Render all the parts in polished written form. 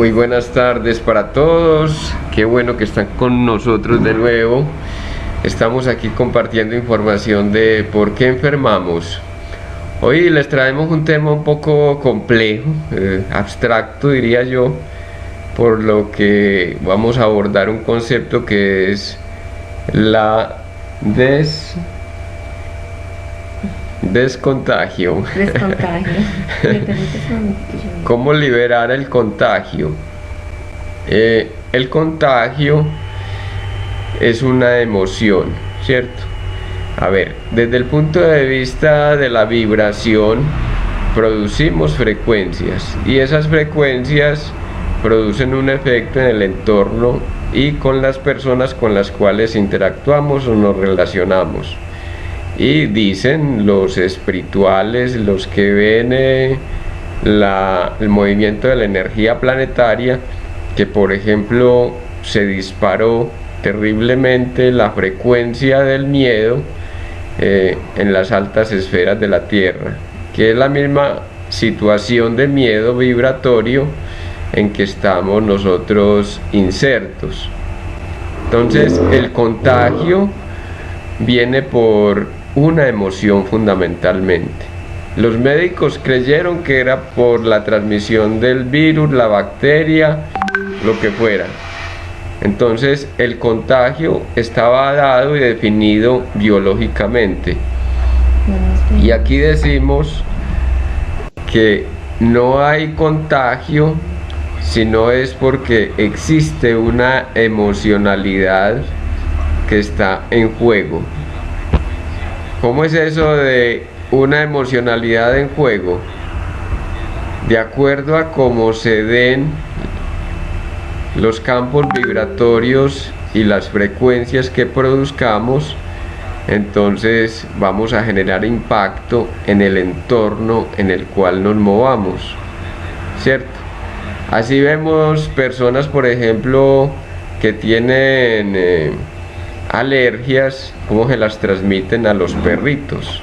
Muy buenas tardes para todos, qué bueno que están con nosotros de nuevo. Estamos aquí compartiendo información de por qué enfermamos. Hoy les traemos un tema un poco complejo, abstracto diría yo, por lo que vamos a abordar un concepto que es la descontagio. ¿Cómo liberar el contagio? El contagio es una emoción, ¿cierto? A ver, desde el punto de vista de la vibración, producimos frecuencias y esas frecuencias producen un efecto en el entorno y con las personas con las cuales interactuamos o nos relacionamos. Y dicen los espirituales, los que ven el movimiento de la energía planetaria, que por ejemplo se disparó terriblemente la frecuencia del miedo en las altas esferas de la Tierra, que es la misma situación de miedo vibratorio en que estamos nosotros insertos. Entonces el contagio viene por una emoción fundamentalmente. Los médicos creyeron que era por la transmisión del virus, la bacteria, lo que fuera. Entonces el contagio estaba dado y definido biológicamente. Y aquí decimos que no hay contagio, sino es porque existe una emocionalidad que está en juego. ¿Cómo es eso de una emocionalidad en juego? De acuerdo a cómo se den los campos vibratorios y las frecuencias que produzcamos, entonces vamos a generar impacto en el entorno en el cual nos movamos, ¿cierto? Así vemos personas, por ejemplo, que tienen alergias, cómo se las transmiten a los perritos.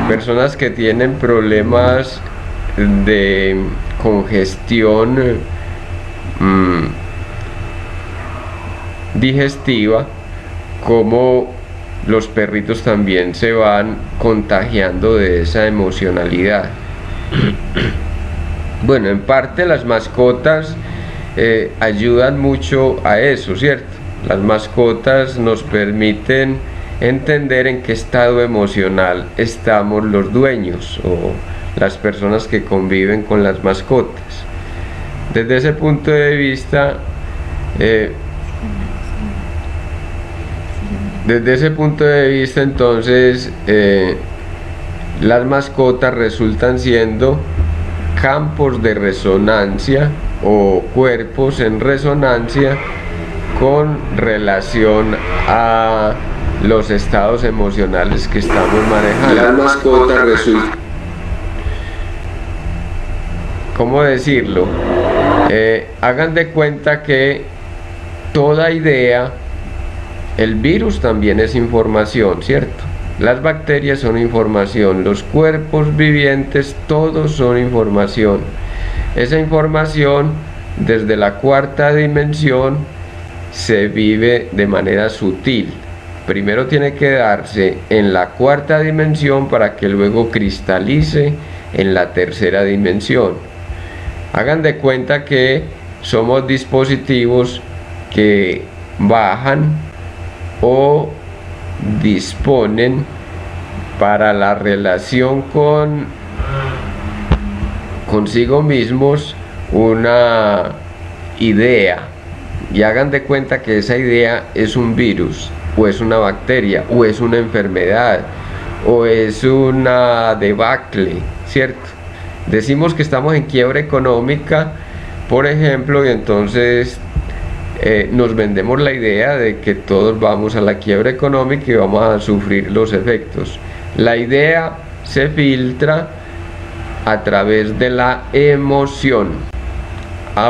Personas que tienen problemas de congestión digestiva, como los perritos también se van contagiando de esa emocionalidad. Bueno, en parte las mascotas ayudan mucho a eso, ¿cierto? Las mascotas nos permiten entender en qué estado emocional estamos los dueños o las personas que conviven con las mascotas. Desde ese punto de vista, entonces, las mascotas resultan siendo campos de resonancia o cuerpos en resonancia con relación a los estados emocionales que estamos manejando. Las mascotas resultan... ¿Cómo decirlo? Hagan de cuenta que toda idea, el virus también es información, ¿cierto? Las bacterias son información, los cuerpos vivientes, todos son información. Esa información, desde la cuarta dimensión, se vive de manera sutil. Primero tiene que darse en la cuarta dimensión para que luego cristalice en la tercera dimensión. Hagan de cuenta que somos dispositivos que bajan o disponen para la relación consigo mismos una idea, y hagan de cuenta que esa idea es un virus o es una bacteria o es una enfermedad o es una debacle, ¿cierto? Decimos que estamos en quiebra económica, por ejemplo, y entonces nos vendemos la idea de que todos vamos a la quiebra económica y vamos a sufrir los efectos. La idea se filtra a través de la emoción.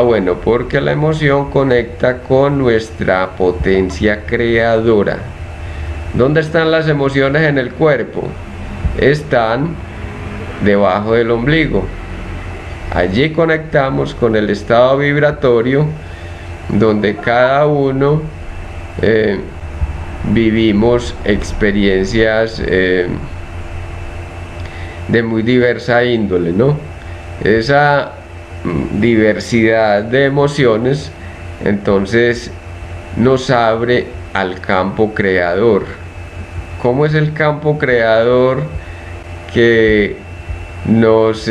Bueno, porque la emoción conecta con nuestra potencia creadora. ¿Dónde están las emociones en el cuerpo? Están debajo del ombligo. Allí conectamos con el estado vibratorio donde cada uno vivimos experiencias de muy diversa índole, ¿no? Esa diversidad de emociones entonces nos abre al campo creador. ¿Cómo es el campo creador que nos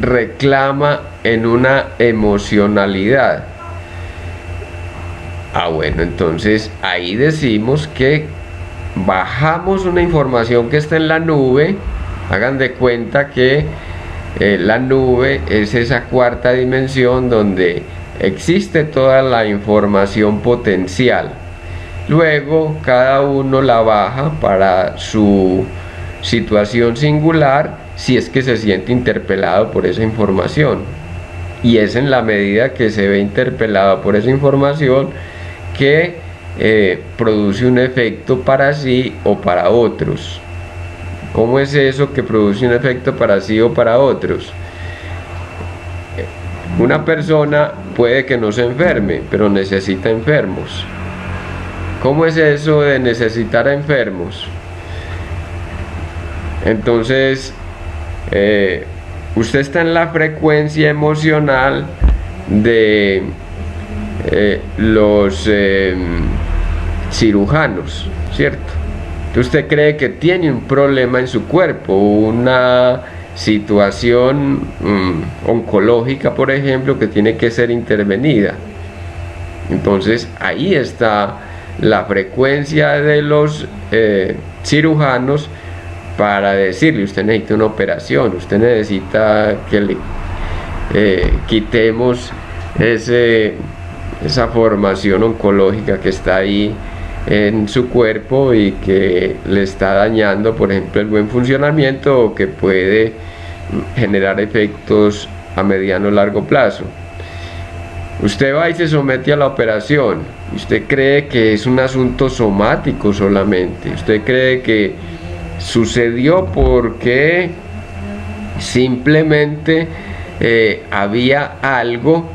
reclama en una emocionalidad? Bueno, entonces ahí decimos que bajamos una información que está en la nube. Hagan de cuenta que la nube es esa cuarta dimensión donde existe toda la información potencial. Luego cada uno la baja para su situación singular si es que se siente interpelado por esa información. Y es en la medida que se ve interpelado por esa información que produce un efecto para sí o para otros. ¿Cómo es eso que produce un efecto para sí o para otros? Una persona puede que no se enferme, pero necesita enfermos. ¿Cómo es eso de necesitar a enfermos? Entonces, usted está en la frecuencia emocional de los cirujanos, ¿cierto? Usted cree que tiene un problema en su cuerpo, una situación oncológica, por ejemplo, que tiene que ser intervenida. Entonces ahí está la frecuencia de los cirujanos para decirle: usted necesita una operación, usted necesita que le quitemos esa formación oncológica que está ahí en su cuerpo y que le está dañando, por ejemplo, el buen funcionamiento, o que puede generar efectos a mediano o largo plazo. Usted va y se somete a la operación. Usted cree que es un asunto somático solamente. Usted cree que sucedió porque simplemente había algo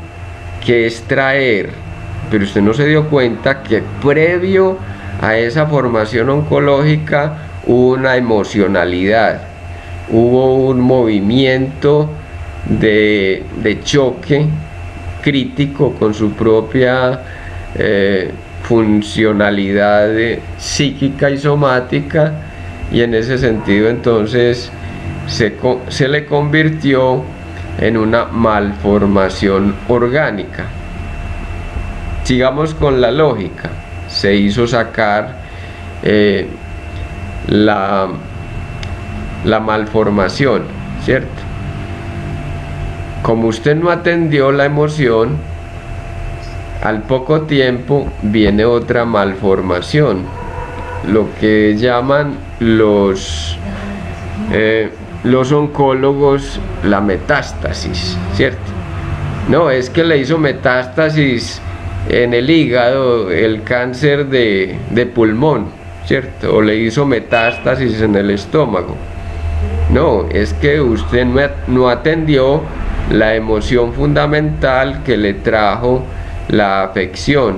que extraer, pero usted no se dio cuenta que previo a esa formación oncológica hubo una emocionalidad, hubo un movimiento de choque crítico con su propia funcionalidad psíquica y somática, y en ese sentido entonces se le convirtió en una malformación orgánica. Sigamos con la lógica. Se hizo sacar la malformación, ¿cierto? Como usted no atendió la emoción, al poco tiempo viene otra malformación, lo que llaman los oncólogos la metástasis, ¿cierto? No, es que le hizo metástasis en el hígado, el cáncer de pulmón, ¿cierto? O le hizo metástasis en el estómago. No, es que usted no atendió la emoción fundamental que le trajo la afección.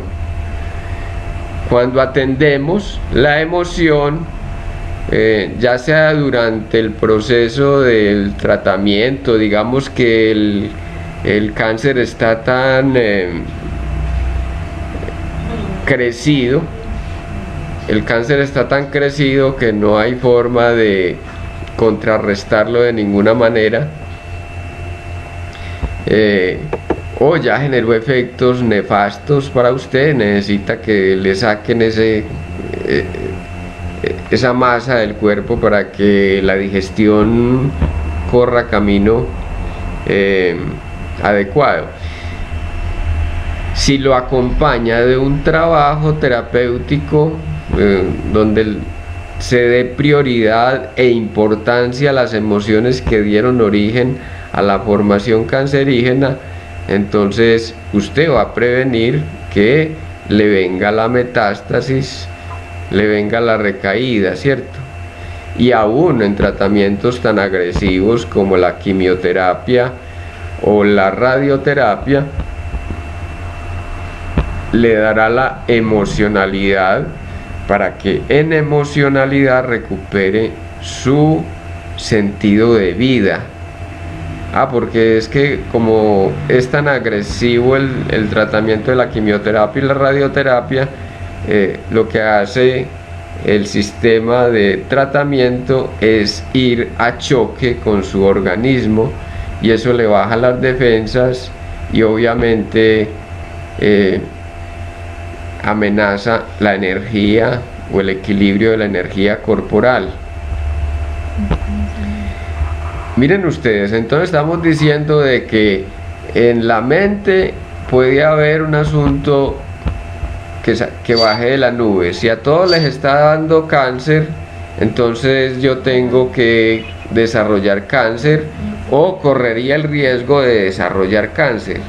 Cuando atendemos la emoción, ya sea durante el proceso del tratamiento, digamos que el cáncer está tan crecido, que no hay forma de contrarrestarlo de ninguna manera, o ya generó efectos nefastos para usted, necesita que le saquen esa masa del cuerpo para que la digestión corra camino adecuado. Si lo acompaña de un trabajo terapéutico donde se dé prioridad e importancia a las emociones que dieron origen a la formación cancerígena, entonces usted va a prevenir que le venga la metástasis, le venga la recaída, ¿cierto? Y aún en tratamientos tan agresivos como la quimioterapia o la radioterapia le dará la emocionalidad para que en emocionalidad recupere su sentido de vida. Porque es que como es tan agresivo el tratamiento de la quimioterapia y la radioterapia, lo que hace el sistema de tratamiento es ir a choque con su organismo, y eso le baja las defensas y obviamente amenaza la energía o el equilibrio de la energía corporal. Miren ustedes, entonces estamos diciendo de que en la mente puede haber un asunto que baje de la nube. Si a todos les está dando cáncer, entonces yo tengo que desarrollar cáncer o correría el riesgo de desarrollar cáncer.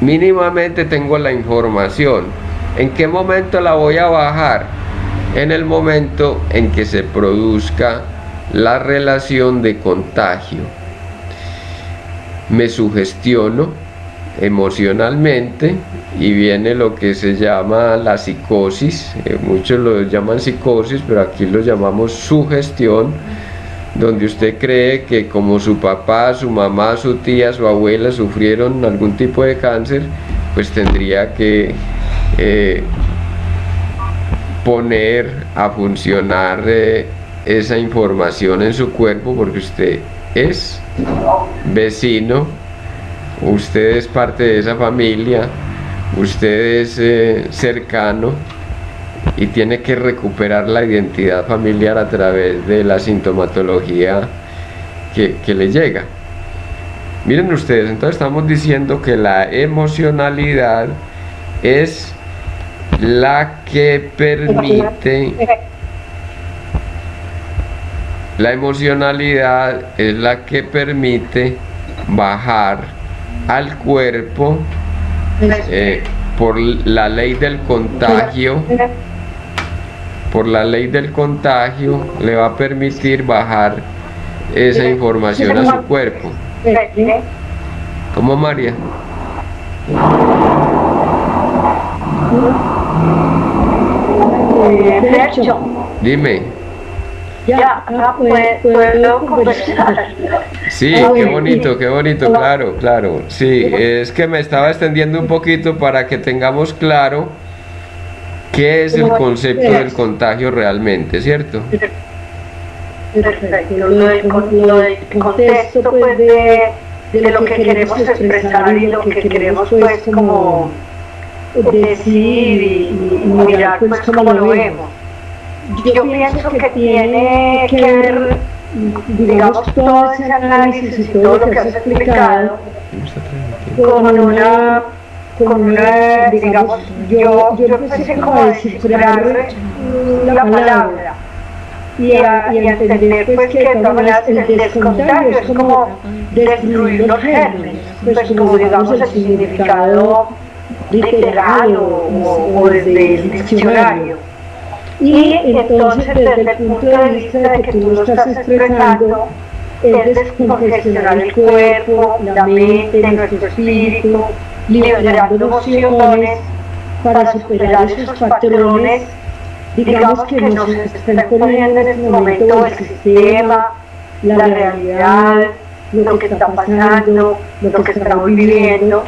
Mínimamente tengo la información. ¿En qué momento la voy a bajar? En el momento en que se produzca la relación de contagio. Me sugestiono emocionalmente y viene lo que se llama la psicosis. Muchos lo llaman psicosis, pero aquí lo llamamos sugestión, donde usted cree que como su papá, su mamá, su tía, su abuela sufrieron algún tipo de cáncer, pues tendría que poner a funcionar esa información en su cuerpo, porque usted es vecino, usted es parte de esa familia, usted es cercano y tiene que recuperar la identidad familiar a través de la sintomatología que le llega. Miren ustedes, entonces estamos diciendo que la emocionalidad es la que permite, bajar al cuerpo por la ley del contagio. Por la ley del contagio le va a permitir bajar esa información a su cuerpo. ¿Cómo, María? Dime. Ya, puedo conversar. Sí, qué bonito, claro. Sí, es que me estaba extendiendo un poquito para que tengamos claro qué es el concepto del contagio realmente, ¿cierto? Perfecto, lo del contexto pues de lo que queremos expresar y lo que queremos pues como decir y mirar pues como lo vemos. Yo pienso que tiene que ver, digamos, todo ese análisis y todo lo que has explicado con una, digamos, yo empecé como a descifrar la palabra y a entender pues que de todas maneras el descontagio es como destruir los gérmenes, pues como digamos el significado literal o desde el diccionario. Y entonces desde el punto de vista de que tú lo estás expresando, es descongestionar el cuerpo, la mente, nuestro espíritu, liberando emociones para superar esos patrones, digamos que nos están poniendo en este momento el sistema, la realidad, lo que está pasando, lo que estamos viviendo.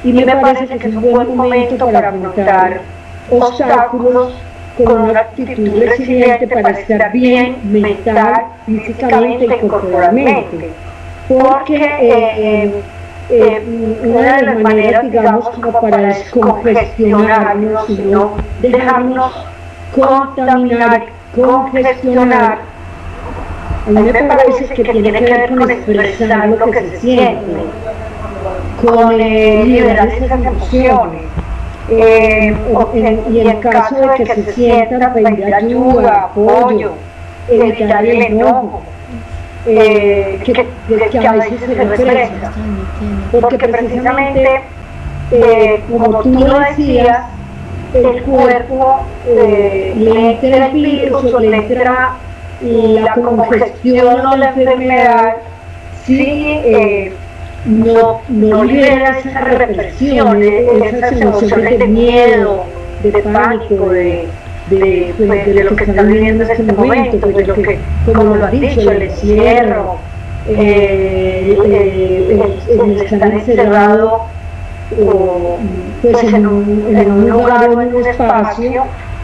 Y me parece que es un buen momento para afrontar obstáculos con una actitud resiliente para estar bien mental, físicamente y corporalmente. Porque una de las maneras, digamos, como para descongestionarnos y no dejarnos contaminar, congestionar, a mí me parece que tiene que ver con expresar lo que se siente, con liberar esas emociones. Y en caso de que se sientan, pedir ayuda, apoyo, evitar el enojo, que a veces se represa, porque precisamente, como tú lo decías, el cuerpo le entra el virus o le entra la congestión o la enfermedad si no libera esa represión, esas emociones de miedo, de pánico, pues, de lo que está viviendo en este momento, pues, de lo que, como lo has dicho, el encierro, el estar encerrado pues en un lugar o en un espacio,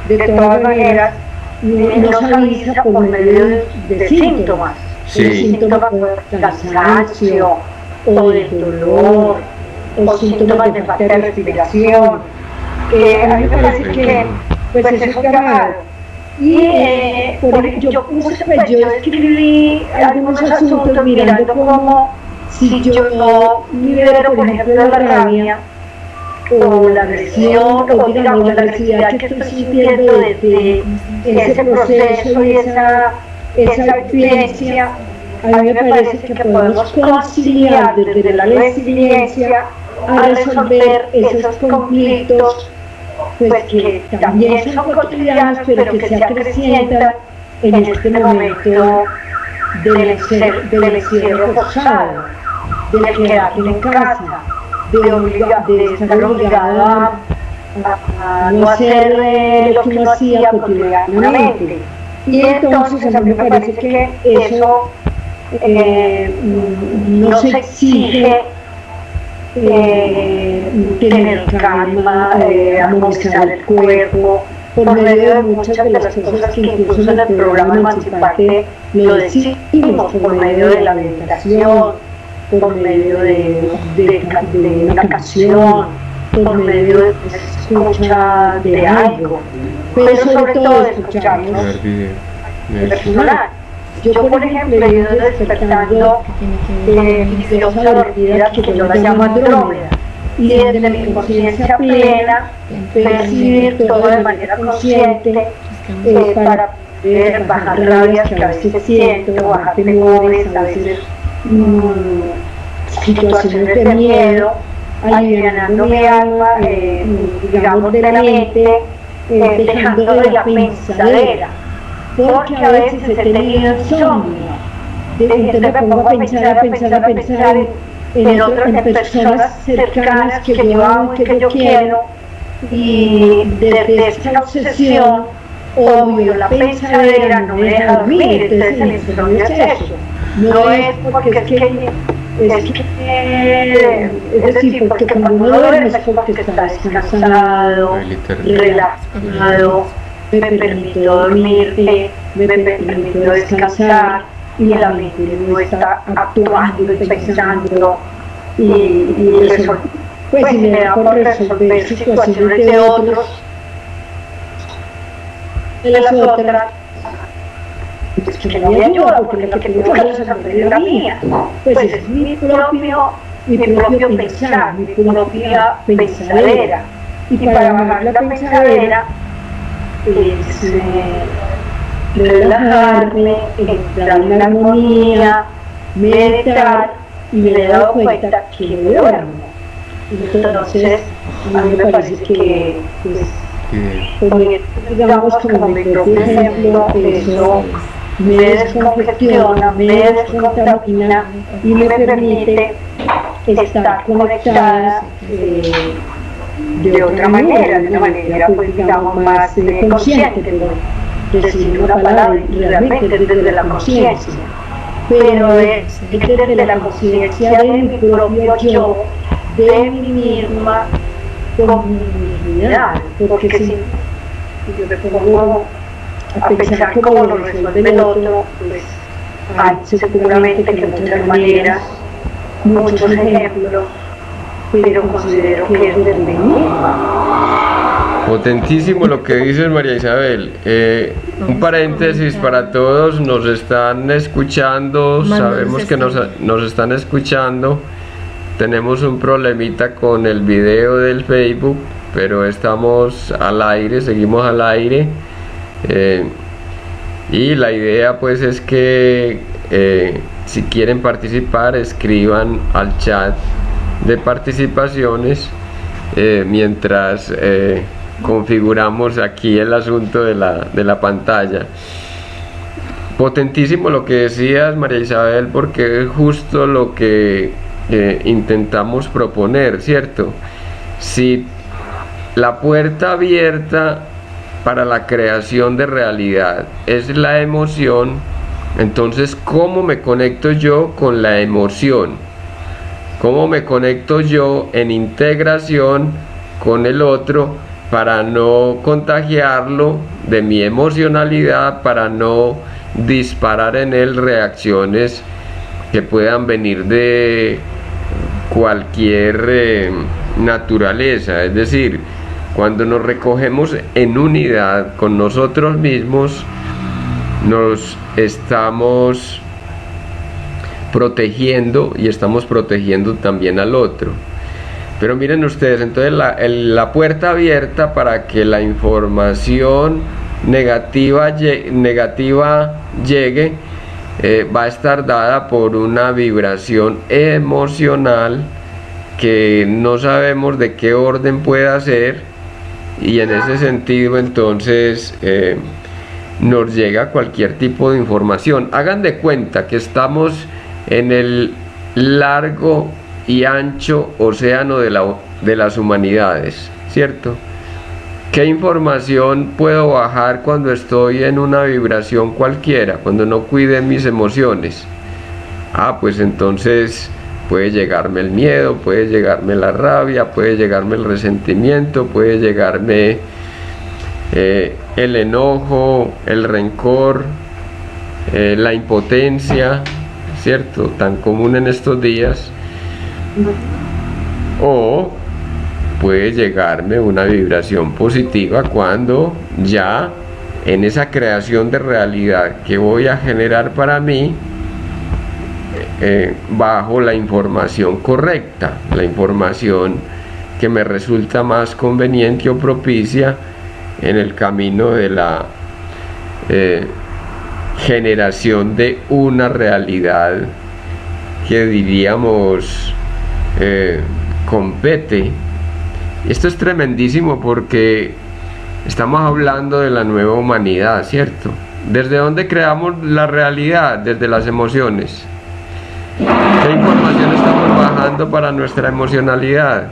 de todas maneras, nos avisa por medio de síntomas. Sí. Síntomas de cansancio, o del dolor, o síntomas de falta de respiración. A mí me parece que pues eso es grave. Y yo escribí algunos asuntos mirando cómo si yo no libero, por ejemplo, la rabia o la agresión o digamos la agresividad que estoy sintiendo desde ese proceso y esa vivencia, a mí me parece que podemos conciliar desde la resiliencia a resolver esos conflictos pues que también son cotidianos pero que se acrecientan en este momento del encierro forzado, del quedarse en casa, de estar obligado a no hacer lo que uno hacía cotidianamente. Y entonces a mí me parece que eso no se exige tener calma, armonizar el cuerpo, por medio de muchas de las cosas que incluso en el programa Emanciparte lo decimos, por medio de la meditación, por medio de una canción, por medio de escucha de algo, pero sobre todo de escucharnos personal. Yo, por ejemplo, he ido despertando mi diosa dormida, que yo la llamo Andrómeda, y desde mi conciencia plena percibir todo de manera consciente para poder bajar rabias que a veces siento, bajar temores, a veces situaciones de miedo, alivianando mi alma, digamos, de la mente, dejando de la pensadera. Porque a veces he tenido insomnio, entonces me pongo a pensar en personas cercanas que yo amo y que yo quiero, y desde esta obsesión, obvio, la pensadera no me deja dormir, entonces el insomnio es eso, no es porque es decir, porque cuando uno duerme es porque está descansado, relajado, me permitió dormir, me permitió descansar y la mente no está actuando y pensando y resolver, pues si me da por resolver situaciones de otros, de las otras, pues que no me ayuda porque lo que tengo que resolver es la mía, pues es mi propio pensar, mi propia pensadera, y para bajar la pensadera es relajarme, entrar en armonía, meditar, y me he dado cuenta que no duermo. Entonces, a mí me parece que, pues, digamos como mi propio ejemplo, eso me descongestiona, me descontamina y me permite estar conectada de otra manera, de una manera pues digamos más consciente, pero decir una palabra realmente desde la conciencia, pero es desde la conciencia de mi propio yo, de mí misma, con mi dignidad, porque si yo me pongo a pensar cómo lo resuelve el otro, pues hay seguramente que muchas maneras, muchos ejemplos, pero considero que es desde mí misma. Potentísimo lo que dices, María Isabel. Un paréntesis para todos, nos están escuchando, sabemos que nos están escuchando. Tenemos un problemita con el video del Facebook, pero estamos al aire, seguimos al aire. Y la idea pues es que si quieren participar, escriban al chat de participaciones mientras configuramos aquí el asunto de la pantalla. Potentísimo lo que decías, María Isabel, porque es justo lo que intentamos proponer, ¿cierto? Si la puerta abierta para la creación de realidad es la emoción, entonces ¿cómo me conecto yo con la emoción? ¿Cómo me conecto yo en integración con el otro para no contagiarlo de mi emocionalidad, para no disparar en él reacciones que puedan venir de cualquier naturaleza? Es decir, cuando nos recogemos en unidad con nosotros mismos, nos estamos protegiendo y estamos protegiendo también al otro. Pero miren ustedes, entonces la puerta abierta para que la información negativa llegue va a estar dada por una vibración emocional que no sabemos de qué orden pueda ser, y en ese sentido entonces nos llega cualquier tipo de información. Hagan de cuenta que estamos en el largo y ancho océano de las humanidades, ¿cierto? ¿Qué información puedo bajar cuando estoy en una vibración cualquiera, cuando no cuide mis emociones? Pues entonces puede llegarme el miedo, puede llegarme la rabia, puede llegarme el resentimiento, puede llegarme el enojo, el rencor, la impotencia, ¿cierto? Tan común en estos días. O puede llegarme una vibración positiva cuando ya en esa creación de realidad que voy a generar para mí, bajo la información correcta, la información que me resulta más conveniente o propicia en el camino de la generación de una realidad que diríamos compete. Esto es tremendísimo porque estamos hablando de la nueva humanidad, ¿cierto? ¿Desde dónde creamos la realidad? Desde las emociones. ¿Qué información estamos bajando para nuestra emocionalidad?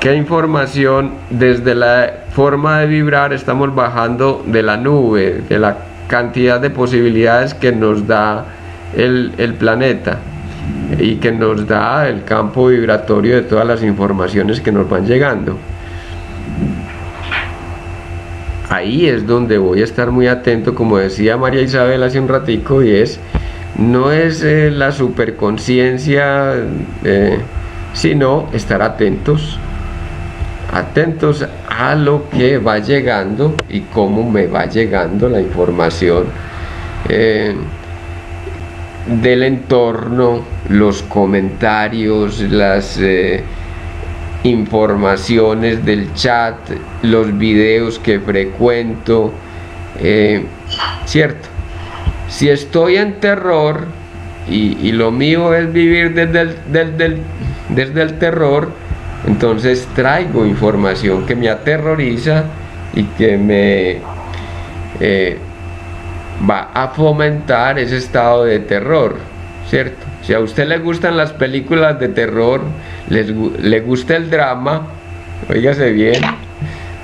¿Qué información desde la forma de vibrar estamos bajando de la nube, de la cantidad de posibilidades que nos da el planeta y que nos da el campo vibratorio de todas las informaciones que nos van llegando? Ahí es donde voy a estar muy atento, como decía María Isabel hace un ratico, y no es la superconciencia, sino estar atentos a lo que va llegando y cómo me va llegando la información del entorno, los comentarios, las informaciones del chat, los videos que frecuento, ¿cierto? Si estoy en terror y lo mío es vivir desde el terror, entonces traigo información que me aterroriza y que me va a fomentar ese estado de terror, ¿cierto? Si a usted le gustan las películas de terror, le gusta el drama, óigase bien,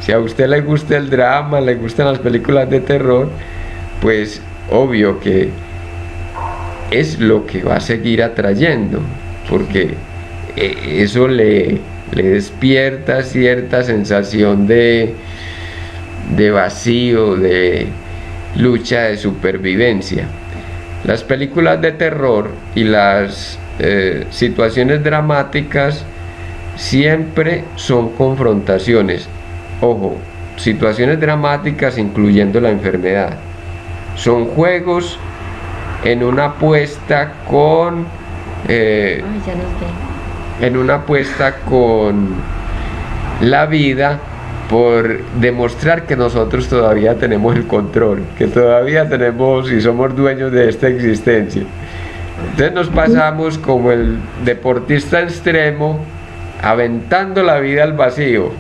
si a usted le gusta el drama, le gustan las películas de terror, pues obvio que es lo que va a seguir atrayendo, porque eso le despierta cierta sensación de vacío, de lucha de supervivencia. Las películas de terror y las situaciones dramáticas siempre son confrontaciones. Ojo, situaciones dramáticas incluyendo la enfermedad. Son juegos en una apuesta con la vida, por demostrar que nosotros todavía tenemos el control, que todavía tenemos y somos dueños de esta existencia. Entonces nos pasamos como el deportista extremo, aventando la vida al vacío.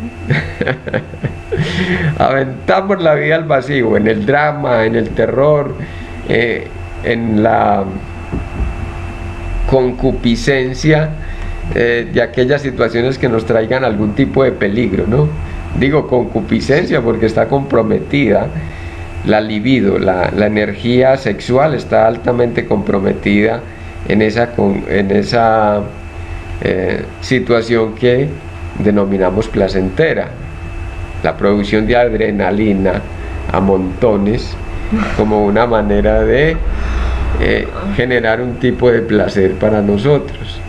Aventamos la vida al vacío, en el drama, en el terror, en la concupiscencia de aquellas situaciones que nos traigan algún tipo de peligro, ¿no? Digo concupiscencia porque está comprometida la libido, la energía sexual está altamente comprometida en esa situación que denominamos placentera. La producción de adrenalina a montones como una manera de generar un tipo de placer para nosotros.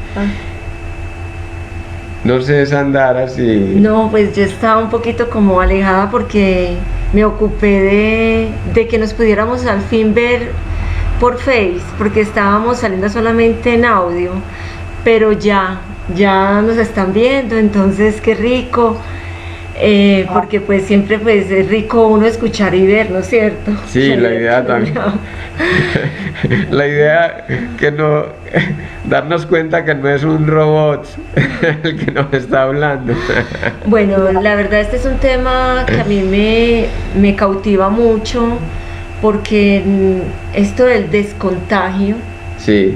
No sé, Sandara, si... No, pues yo estaba un poquito como alejada porque me ocupé de que nos pudiéramos al fin ver por Face, porque estábamos saliendo solamente en audio, pero ya nos están viendo, entonces qué rico. Porque pues siempre pues es rico uno escuchar y ver, ¿no es cierto? Sí, la idea también. La idea que no darnos cuenta que no es un robot el que nos está hablando. Bueno, la verdad este es un tema que a mí me cautiva mucho porque esto del descontagio sí.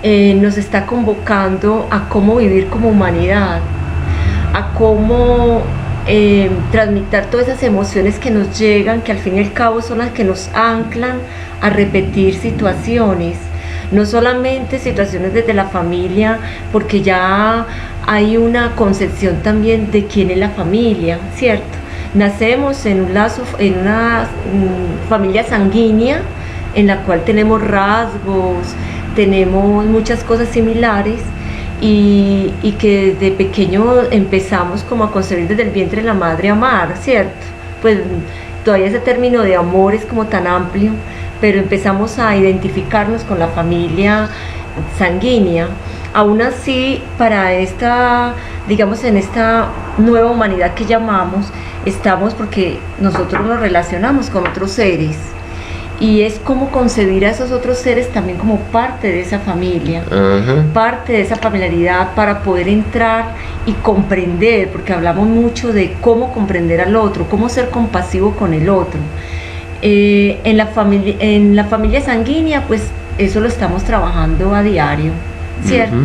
Nos está convocando a cómo vivir como humanidad, a cómo transmitir todas esas emociones que nos llegan, que al fin y al cabo son las que nos anclan a repetir situaciones, no solamente situaciones desde la familia, porque ya hay una concepción también de quién es la familia, ¿cierto? Nacemos en un lazo, en una familia sanguínea en la cual tenemos rasgos, tenemos muchas cosas similares, y que desde pequeño empezamos como a concebir desde el vientre de la madre amar, ¿cierto? Pues todavía ese término de amor es como tan amplio, pero empezamos a identificarnos con la familia sanguínea. Aún así, para esta, digamos, en esta nueva humanidad que llamamos, estamos porque nosotros nos relacionamos con otros seres. Y es como concebir a esos otros seres también como parte de esa familia, parte de esa familiaridad para poder entrar y comprender, porque hablamos mucho de cómo comprender al otro, cómo ser compasivo con el otro. En la familia sanguínea, pues eso lo estamos trabajando a diario, ¿cierto?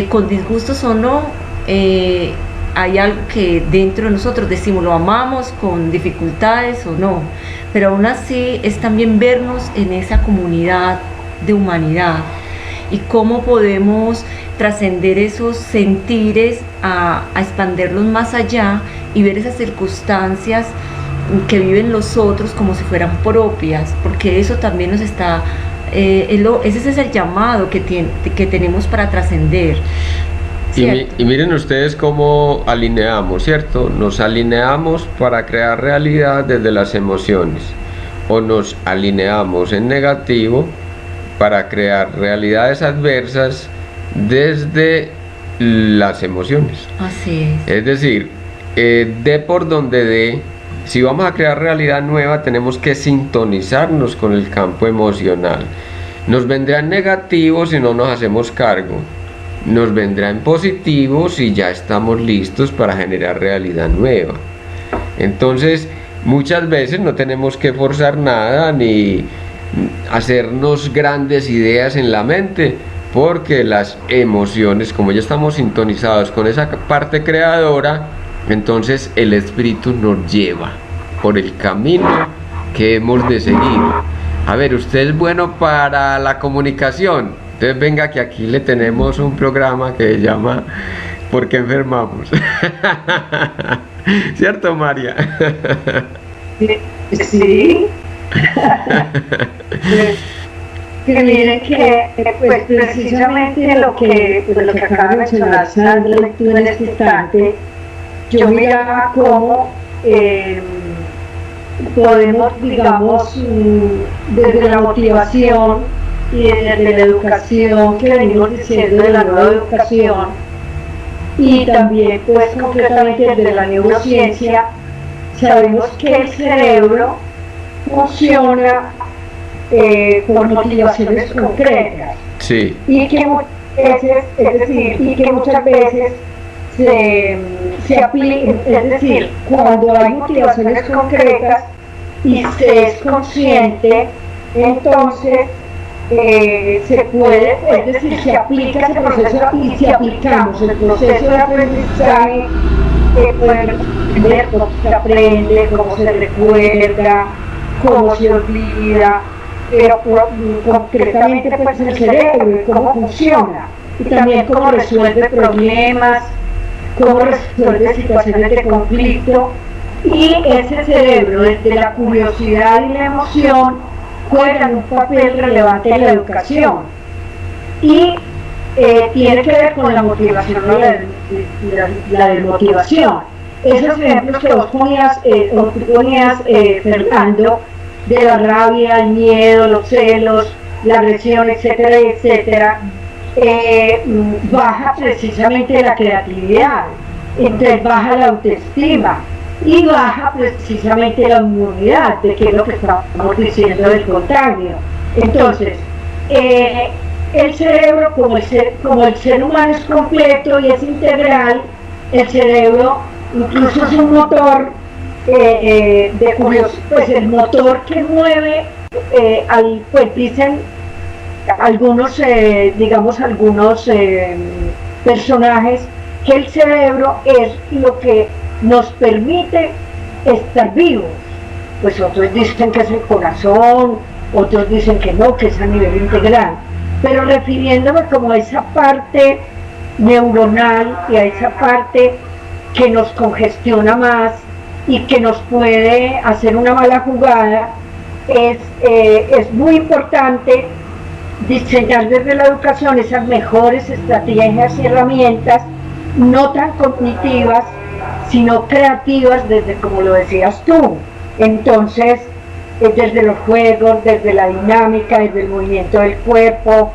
Con disgustos o no, hay algo que dentro de nosotros decimos, lo amamos con dificultades o no, pero aún así es también vernos en esa comunidad de humanidad y cómo podemos trascender esos sentires a expandirlos más allá y ver esas circunstancias que viven los otros como si fueran propias, porque eso también nos está, ese es el llamado que tenemos para trascender. Y miren ustedes cómo alineamos, ¿cierto? Nos alineamos para crear realidad desde las emociones, o nos alineamos en negativo para crear realidades adversas desde las emociones. Así es. Es decir, de por donde de, si vamos a crear realidad nueva, tenemos que sintonizarnos con el campo emocional. Nos vendrá en negativo si no nos hacemos cargo. Nos vendrá en positivo si ya estamos listos para generar realidad nueva. Entonces, muchas veces no tenemos que forzar nada ni hacernos grandes ideas en la mente, porque las emociones, como ya estamos sintonizados con esa parte creadora, entonces el espíritu nos lleva por el camino que hemos de seguir. A ver, usted es bueno para la comunicación. Entonces venga que aquí le tenemos un programa que se llama ¿Por qué enfermamos? ¿Cierto, María? Sí. Que miren que pues precisamente lo que acaba de mencionar Sandra en este instante, yo miraba cómo podemos, digamos, desde la motivación y desde la educación que venimos diciendo de la nueva educación, y también pues concretamente desde la neurociencia, sabemos que el cerebro funciona por motivaciones concretas. Sí. Y que muchas veces, se aplica, es decir, cuando hay motivaciones concretas y se es consciente, entonces se puede, es decir, se aplica ese proceso y si aplicamos el proceso de aprendizaje, podemos entender cómo se aprende, cómo se recuerda, cómo se olvida, pero concretamente pues el cerebro y cómo funciona, y también cómo resuelve problemas, cómo resuelve situaciones de conflicto, y ese cerebro, desde la curiosidad y la emoción, juegan un papel relevante en la educación, y tiene que ver con la motivación, ¿no? la desmotivación. Esos ejemplos que vos ponías, Fernando, de la rabia, el miedo, los celos, la agresión, etcétera, etcétera, baja precisamente la creatividad, entonces baja la autoestima y baja precisamente la inmunidad, de que es lo que estamos diciendo del contagio. Entonces, el cerebro, como el ser humano es completo y es integral, el cerebro incluso es un motor de curiosidad, pues el motor que mueve, pues dicen algunos, algunos personajes, que el cerebro es lo que nos permite estar vivos. Pues otros dicen que es el corazón, otros dicen que no, que es a nivel integral, pero refiriéndome como a esa parte neuronal y a esa parte que nos congestiona más y que nos puede hacer una mala jugada, es muy importante diseñar desde la educación esas mejores estrategias y herramientas, no tan cognitivas, sino creativas, desde, como lo decías tú. Entonces, desde los juegos, desde la dinámica, desde el movimiento del cuerpo,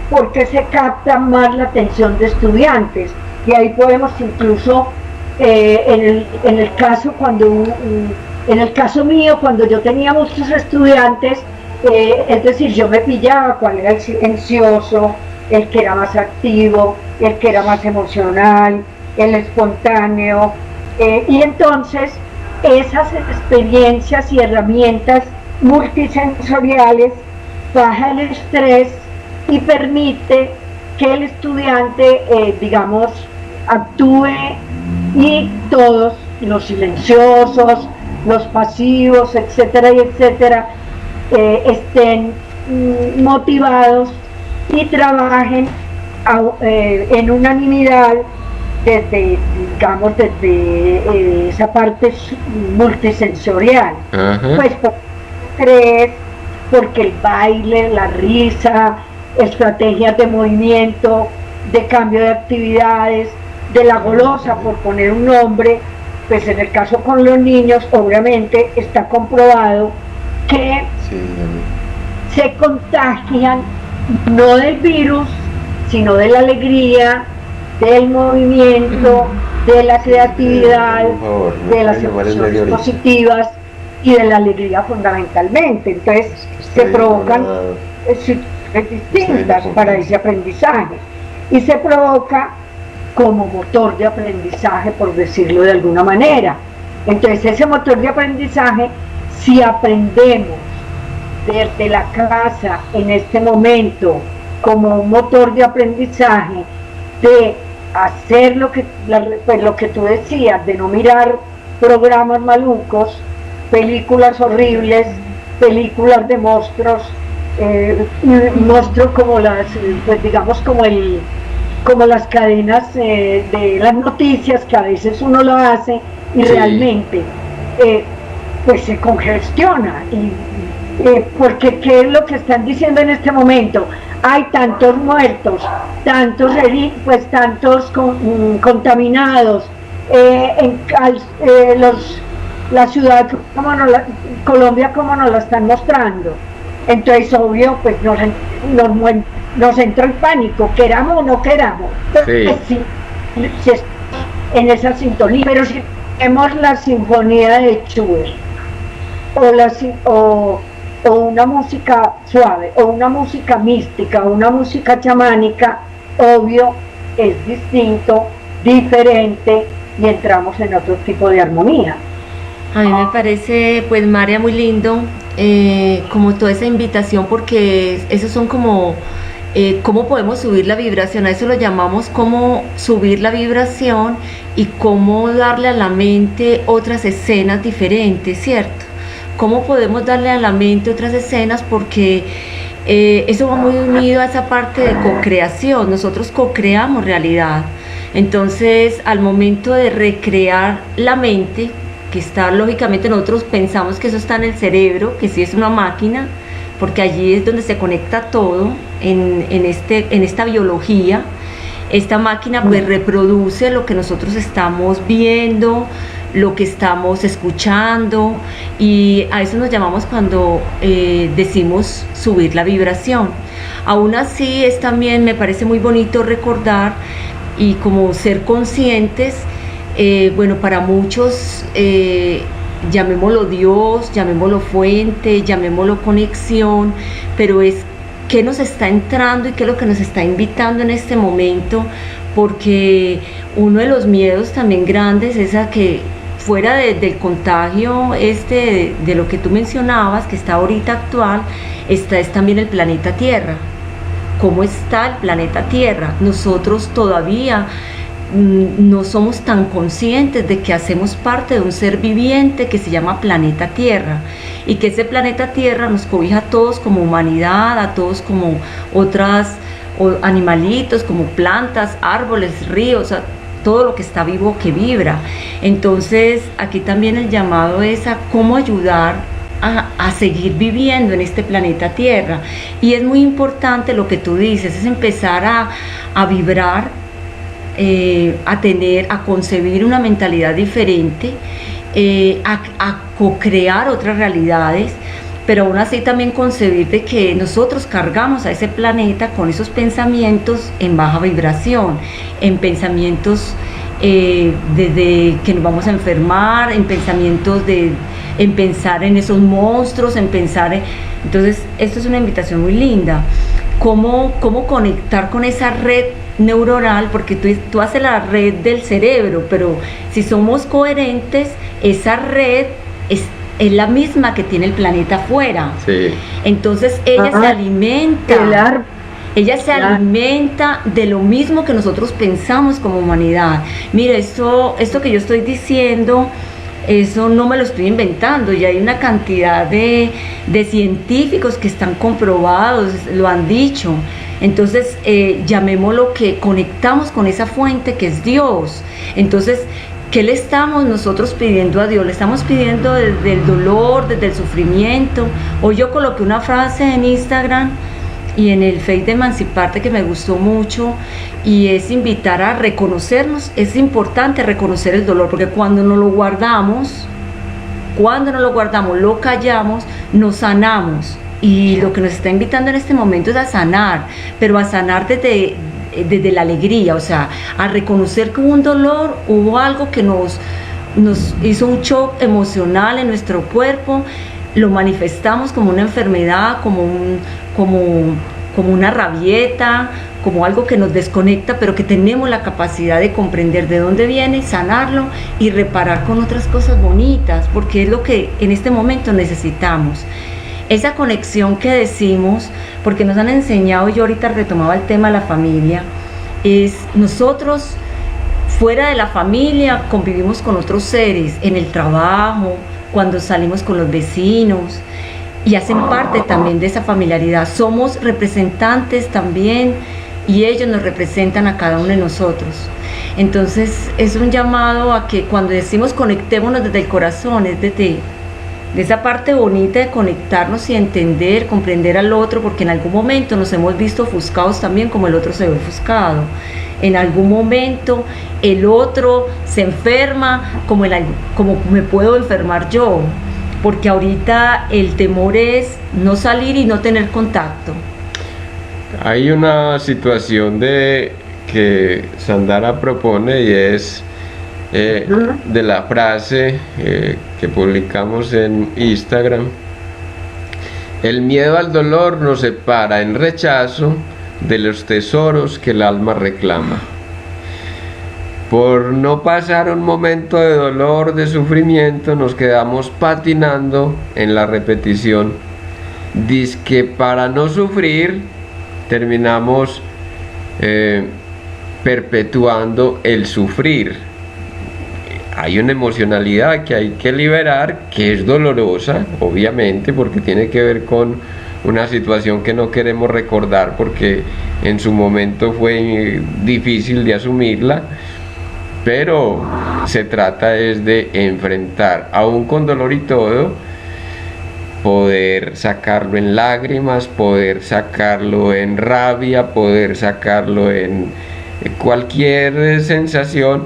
porque se capta más la atención de estudiantes, y ahí podemos incluso, en el caso mío, cuando yo tenía muchos estudiantes, es decir, yo me pillaba cuál era el silencioso, el que era más activo, el que era más emocional, el espontáneo, y entonces esas experiencias y herramientas multisensoriales baja el estrés y permite que el estudiante, actúe, y todos los silenciosos, los pasivos, etcétera, y etcétera, estén motivados y trabajen en unanimidad desde esa parte multisensorial. Pues por el estrés, porque el baile, la risa, estrategias de movimiento, de cambio de actividades, de la golosa, por poner un nombre, pues en el caso con los niños, obviamente está comprobado que se contagian no del virus, sino de la alegría, del movimiento, de la creatividad, de las emociones positivas y de la alegría fundamentalmente. Entonces se provocan situaciones distintas para ese aprendizaje, y se provoca como motor de aprendizaje, por decirlo de alguna manera. Entonces ese motor de aprendizaje, si aprendemos desde la casa en este momento como un motor de aprendizaje, de hacer lo que tú decías, de no mirar programas malucos, películas horribles, películas de monstruos, monstruos como las, pues digamos como las cadenas de las noticias, que a veces uno lo hace y realmente pues se congestiona, porque ¿qué es lo que están diciendo en este momento? Hay tantos muertos, tantos contaminados, la ciudad Colombia como nos la están mostrando. Entonces obvio, pues nos entra el pánico, queramos o no queramos. Sí, en esa sintonía. Pero si tenemos la sinfonía de Schubert, o una música suave, o una música mística, o una música chamánica, obvio es distinto, diferente, y entramos en otro tipo de armonía. A mí me parece, pues María, muy lindo como toda esa invitación, porque esos son como cómo podemos subir la vibración. A eso lo llamamos cómo subir la vibración y cómo darle a la mente otras escenas diferentes, ¿cierto? Cómo podemos darle a la mente otras escenas, porque eso va muy unido a esa parte de co-creación. Nosotros co-creamos realidad. Entonces, al momento de recrear la mente, que está lógicamente, nosotros pensamos que eso está en el cerebro, que sí es una máquina, porque allí es donde se conecta todo en esta biología. Esta máquina pues reproduce lo que nosotros estamos viendo, lo que estamos escuchando, y a eso nos llamamos cuando decimos subir la vibración. Aún así, es también, me parece muy bonito recordar y como ser conscientes, bueno, para muchos, llamémoslo Dios, llamémoslo fuente, llamémoslo conexión, pero es qué nos está entrando y qué es lo que nos está invitando en este momento, porque uno de los miedos también grandes es a que fuera del contagio de lo que tú mencionabas, que está ahorita actual, es también el planeta Tierra. ¿Cómo está el planeta Tierra? Nosotros todavía no somos tan conscientes de que hacemos parte de un ser viviente que se llama planeta Tierra, y que ese planeta Tierra nos cobija a todos como humanidad, a todos como otras animalitos, como plantas, árboles, ríos, todo lo que está vivo que vibra. Entonces aquí también el llamado es a cómo ayudar a seguir viviendo en este planeta Tierra. Y es muy importante lo que tú dices, es empezar a vibrar, a concebir una mentalidad diferente, a co-crear otras realidades, pero aún así también concebir de que nosotros cargamos a ese planeta con esos pensamientos en baja vibración, en pensamientos desde que nos vamos a enfermar, en pensamientos en pensar en esos monstruos, en pensar en... Entonces, esto es una invitación muy linda. ¿Cómo conectar con esa red neuronal? Porque tú haces la red del cerebro, pero si somos coherentes, esa red es la misma que tiene el planeta afuera. Sí. Entonces ella se alimenta. Ella se alimenta de lo mismo que nosotros pensamos como humanidad. Mira, esto que yo estoy diciendo, eso no me lo estoy inventando, y hay una cantidad de científicos que están comprobados, lo han dicho. Entonces, llamémoslo que conectamos con esa fuente que es Dios. Entonces, ¿qué le estamos nosotros pidiendo a Dios? Le estamos pidiendo desde el dolor, desde el sufrimiento. Hoy yo coloqué una frase en Instagram y en el Face de Emanciparte que me gustó mucho, y es invitar a reconocernos. Es importante reconocer el dolor, porque cuando no lo guardamos, lo callamos, nos sanamos. Y lo que nos está invitando en este momento es a sanar, pero a sanar desde la alegría, o sea, a reconocer que hubo un dolor, hubo algo que nos hizo un shock emocional en nuestro cuerpo, lo manifestamos como una enfermedad, como una rabieta, como algo que nos desconecta, pero que tenemos la capacidad de comprender de dónde viene, sanarlo y reparar con otras cosas bonitas, porque es lo que en este momento necesitamos. Esa conexión que decimos, porque nos han enseñado, yo ahorita retomaba el tema de la familia, es nosotros fuera de la familia convivimos con otros seres, en el trabajo, cuando salimos con los vecinos, y hacen parte también de esa familiaridad. Somos representantes también, y ellos nos representan a cada uno de nosotros. Entonces es un llamado a que cuando decimos conectémonos desde el corazón, es desde de esa parte bonita de conectarnos y entender, comprender al otro, porque en algún momento nos hemos visto ofuscados también como el otro se ve ofuscado. En algún momento el otro se enferma como me puedo enfermar yo, porque ahorita el temor es no salir y no tener contacto. Hay una situación que Sandara propone, y es de la frase que publicamos en Instagram: el miedo al dolor nos separa en rechazo de los tesoros que el alma reclama. por no pasar un momento de dolor, de sufrimiento, nos quedamos patinando en la repetición. Dizque para no sufrir, terminamos perpetuando el sufrir. Hay una emocionalidad que hay que liberar, que es dolorosa, obviamente, porque tiene que ver con una situación que no queremos recordar porque en su momento fue difícil de asumirla, pero se trata es de enfrentar, aún con dolor y todo, poder sacarlo en lágrimas, poder sacarlo en rabia, poder sacarlo en cualquier sensación,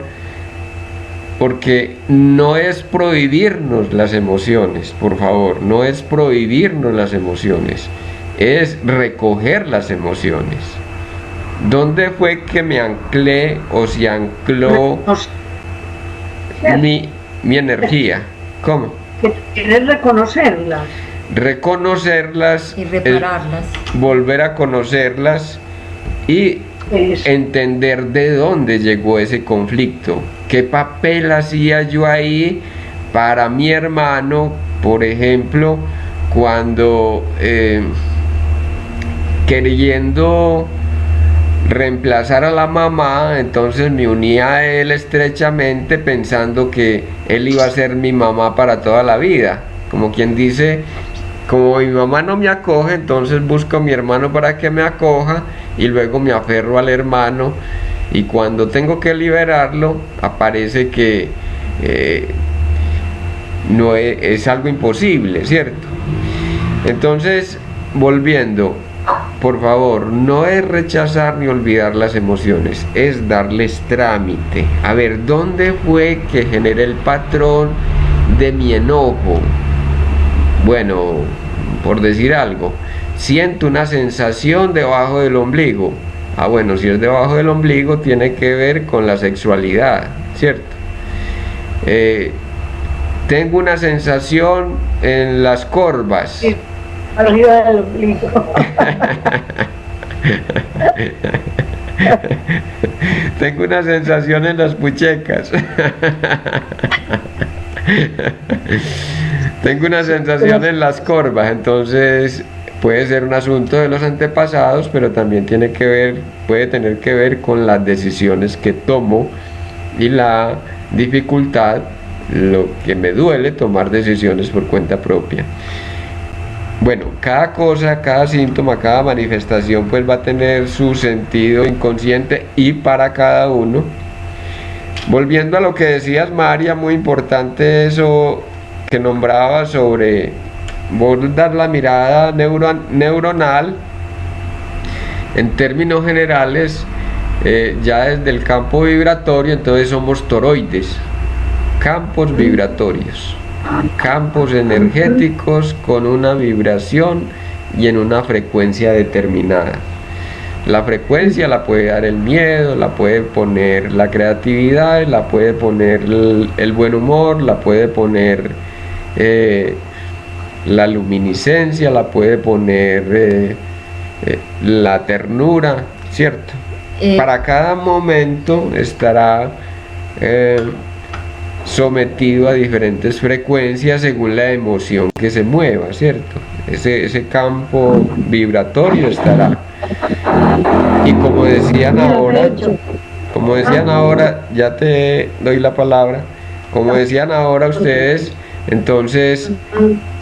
porque no es prohibirnos las emociones, por favor, no es prohibirnos las emociones, es recoger las emociones. ¿Dónde fue que me anclé o se ancló mi energía? ¿Cómo? Que quieres reconocerlas. Reconocerlas Y repararlas. Volver a conocerlas y entender de dónde llegó ese conflicto, qué papel hacía yo ahí para mi hermano, por ejemplo, cuando queriendo reemplazar a la mamá, entonces me unía a él estrechamente pensando que él iba a ser mi mamá para toda la vida, como quien dice, como mi mamá no me acoge, entonces busco a mi hermano para que me acoja y luego me aferro al hermano, y cuando tengo que liberarlo aparece que no es algo imposible, ¿cierto? Entonces, volviendo, por favor, no es rechazar ni olvidar las emociones, es darles trámite. A ver, ¿dónde fue que generé el patrón de mi enojo? Bueno, por decir algo, siento una sensación debajo del ombligo. Ah, bueno, si es debajo del ombligo tiene que ver con la sexualidad, ¿cierto? Tengo una sensación en las corvas. Sí, arriba del ombligo. Tengo una sensación en las puchecas. Tengo una sensación en las corvas, entonces puede ser un asunto de los antepasados, pero también puede tener que ver con las decisiones que tomo y la dificultad, lo que me duele tomar decisiones por cuenta propia. Bueno, cada cosa, cada síntoma, cada manifestación pues va a tener su sentido inconsciente y para cada uno. Volviendo a lo que decías, María, muy importante eso que nombraba sobre dar la mirada neuronal. En términos generales, ya desde el campo vibratorio, entonces somos toroides, campos vibratorios, campos energéticos con una vibración y en una frecuencia determinada. La frecuencia la puede dar el miedo, la puede poner la creatividad, la puede poner el buen humor, la puede poner la luminiscencia, la puede poner la ternura, ¿cierto? Para cada momento estará sometido a diferentes frecuencias según la emoción que se mueva, ¿cierto? Ese campo vibratorio estará. Y como decían ahora, ya te doy la palabra, como decían ahora ustedes, entonces,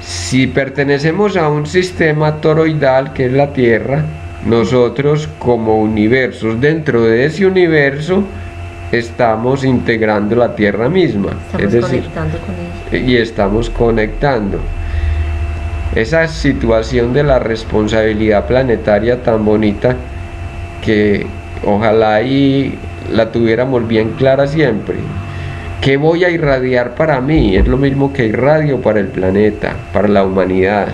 si pertenecemos a un sistema toroidal que es la Tierra, nosotros como universos, dentro de ese universo, estamos integrando la Tierra misma. Estamos conectando con ella. Y estamos conectando. Esa situación de la responsabilidad planetaria tan bonita que ojalá y la tuviéramos bien clara siempre. ¿Qué voy a irradiar para mí? Es lo mismo que irradio para el planeta, para la humanidad.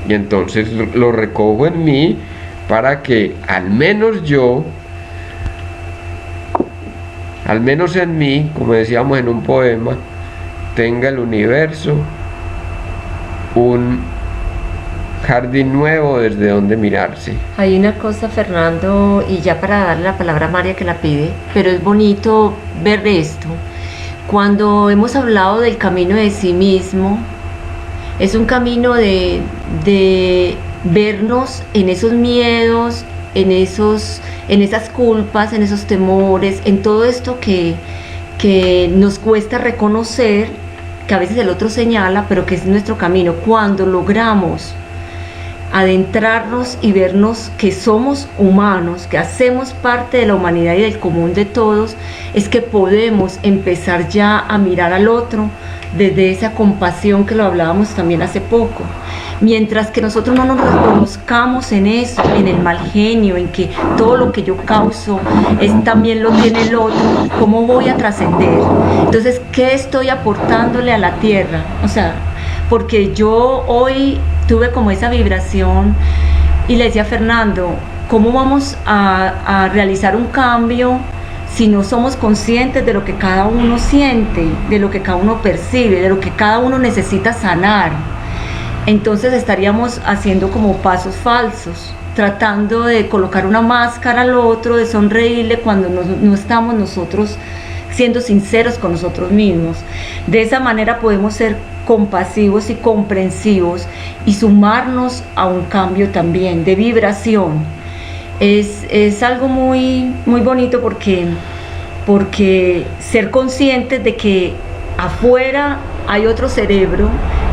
Y entonces lo recojo en mí para que al menos yo, al menos en mí, como decíamos en un poema, tenga el universo jardín nuevo desde donde mirarse. Hay una cosa, Fernando, y ya para darle la palabra a María que la pide, pero es bonito ver esto. Cuando hemos hablado del camino de sí mismo, es un camino de vernos en esos miedos, en esas culpas, en esos temores, en todo esto que nos cuesta reconocer, que a veces el otro señala, pero que es nuestro camino. Cuando logramos adentrarnos y vernos que somos humanos, que hacemos parte de la humanidad y del común de todos, es que podemos empezar ya a mirar al otro desde esa compasión que lo hablábamos también hace poco. Mientras que nosotros no nos reconozcamos en eso, en el mal genio, en que todo lo que yo causo también lo tiene el otro, ¿cómo voy a trascender? Entonces, ¿qué estoy aportándole a la tierra? O sea, porque yo hoy tuve como esa vibración y le decía a Fernando, ¿cómo vamos a realizar un cambio si no somos conscientes de lo que cada uno siente, de lo que cada uno percibe, de lo que cada uno necesita sanar? Entonces estaríamos haciendo como pasos falsos, tratando de colocar una máscara al otro, de sonreírle cuando no estamos nosotros siendo sinceros con nosotros mismos. De esa manera podemos ser compasivos y comprensivos y sumarnos a un cambio también de vibración. Es algo muy, muy bonito porque ser conscientes de que afuera hay otro cerebro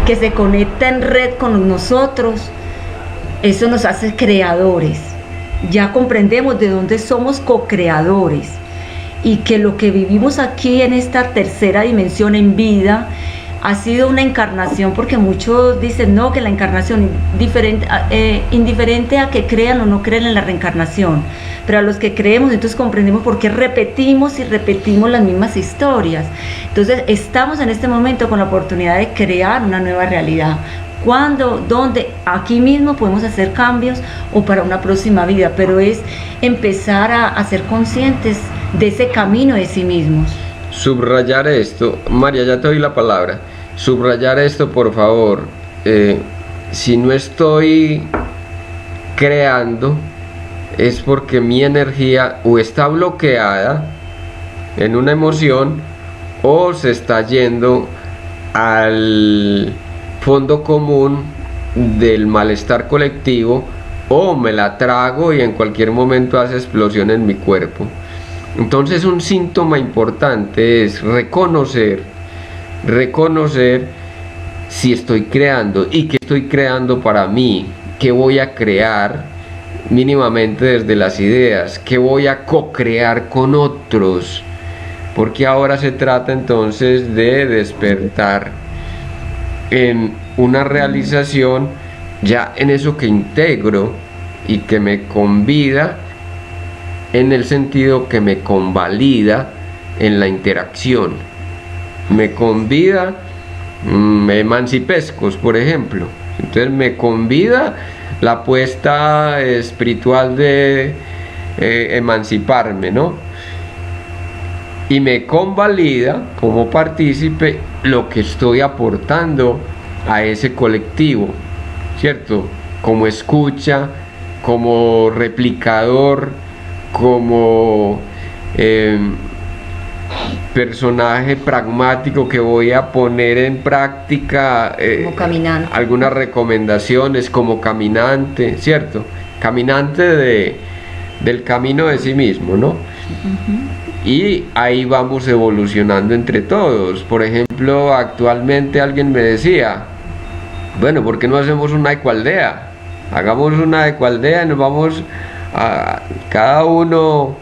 que se conecta en red con nosotros, eso nos hace creadores. Ya comprendemos de dónde somos co-creadores y que lo que vivimos aquí en esta tercera dimensión en vida ha sido una encarnación, porque muchos dicen no, que la encarnación indiferente a que crean o no crean en la reencarnación, pero a los que creemos entonces comprendemos por qué repetimos y repetimos las mismas historias. Entonces estamos en este momento con la oportunidad de crear una nueva realidad. ¿Cuándo? ¿Dónde? Aquí mismo podemos hacer cambios o para una próxima vida, pero es empezar a ser conscientes de ese camino de sí mismos. Subrayar esto, María, ya te doy la palabra. Subrayar esto, por favor. Si no estoy creando, es porque mi energía o está bloqueada en una emoción o se está yendo al fondo común del malestar colectivo, o me la trago y en cualquier momento hace explosión en mi cuerpo. Entonces un síntoma importante es reconocer si estoy creando y qué estoy creando para mí, qué voy a crear mínimamente desde las ideas, qué voy a co-crear con otros, porque ahora se trata entonces de despertar en una realización ya en eso que integro y que me convida, en el sentido que me convalida en la interacción, me convida emancipescos, por ejemplo. Entonces me convida la apuesta espiritual de emanciparme, ¿no? Y me convalida como partícipe lo que estoy aportando a ese colectivo, ¿cierto? Como escucha, como replicador, como personaje pragmático que voy a poner en práctica como caminante. Algunas recomendaciones, como caminante, ¿cierto? Caminante del camino de sí mismo, ¿no? Y ahí vamos evolucionando entre todos. Por ejemplo, actualmente alguien me decía, bueno, ¿por qué no hacemos una ecoaldea? Hagamos una ecoaldea y nos vamos a cada uno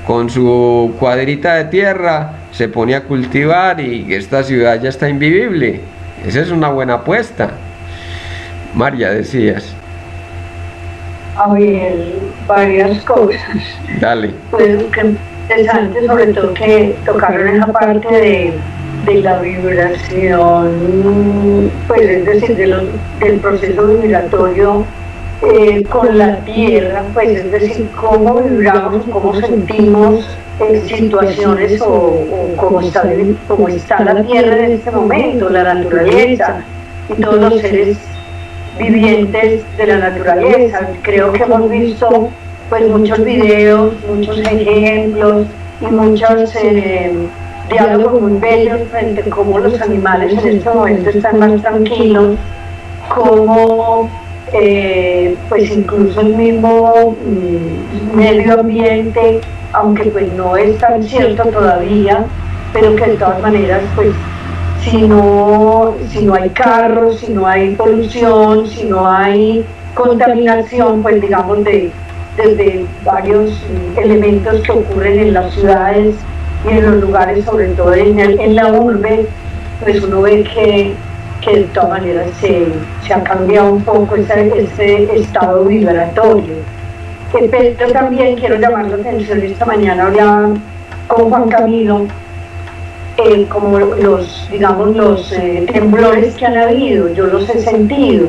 con su cuadrita de tierra, se pone a cultivar y esta ciudad ya está invivible. Esa es una buena apuesta. María, decías. A ver, varias cosas. Dale. Pues que interesante, sobre todo que tocaron esa parte de la vibración, pues es decir, del proceso vibratorio con la tierra, pues es decir, cómo vibramos, cómo sentimos situaciones o cómo está la tierra en este momento, la naturaleza y todos los seres vivientes de la naturaleza. Creo que hemos visto pues muchos videos, muchos ejemplos y muchos diálogos muy bellos frente a cómo los animales en este momento están más tranquilos, cómo pues incluso el mismo medio ambiente, aunque pues no es tan cierto todavía, pero que de todas maneras pues si no hay carros, si no hay polución, si no hay contaminación, pues digamos desde varios elementos que ocurren en las ciudades y en los lugares, sobre todo en la urbe, pues uno ve que de todas maneras se ha cambiado un poco ese estado vibratorio. Pero también quiero llamar la atención, esta mañana hablaba con Juan Camilo, como los temblores que han habido, yo los he sentido.